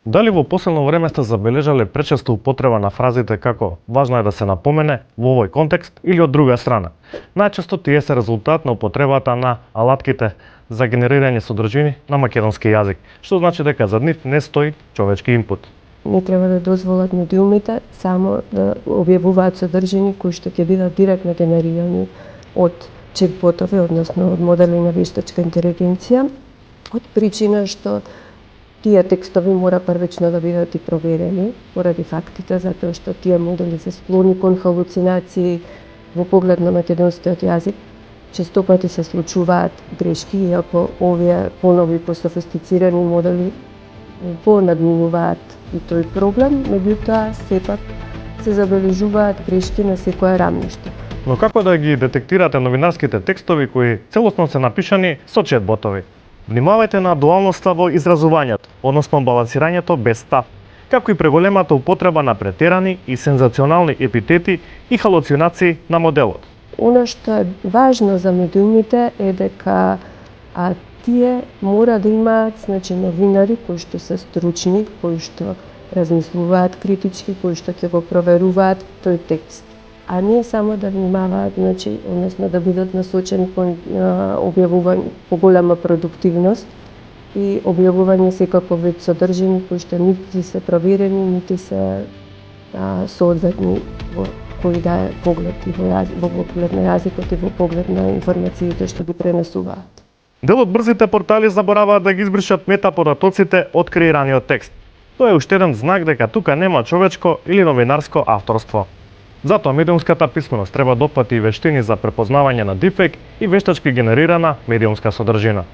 Дали во последно време сте забележале пречесто употреба на фразите како важно е да се напомене во овој контекст или од друга страна? Најчесто тие се резултат на употребата на алатките за генерирање содржини на македонски јазик, што значи дека за нив не стои човечки инпут. Не треба да дозволат медиумите само да објавуваат содржини кои што ќе бидат директно генерирани од чекботови, односно од модели на вештачка интелигенција, од причина што тие текстови мора првично да бидат и проверени поради фактите, затоа што тие модели се склони кон халуцинации во поглед на македонскиот јазик. Честопати се случуваат грешки, иако овие понови пософистицирани модели понадминуваат и тој проблем, меѓутоа сепак се забележуваат грешки на секое рамниште. Но како да ги детектирате новинарските текстови кои целосно се напишани со четботови? Внимавајте на дуалноста во изразувањето, односно балансирањето без став, како и преголемата употреба на претерани и сензационални епитети и халуцинации на моделот. Оно што е важно за медиумите е дека тие мора да имаат новинари кои што се стручни, кои што размислуваат критички, кои што ќе го проверуваат тој текст, а не само да внимаваат, односно да бидат насочени кон објавување поголема продуктивност и објавување секаков вид содржини кои што нити се проверени, нити се соодветни во кој да е поглед и во поглед на јазикот и во поглед на информациите што ги пренесуваат. Дел од брзите портали забораваат да ги избришат метаподатоците од креираниот текст. Тоа е уште еден знак дека тука нема човечко или новинарско авторство. Затоа медиумската писменост треба да опфати и вештини за препознавање на дипфейк и вештачки генерирана медиумска содржина.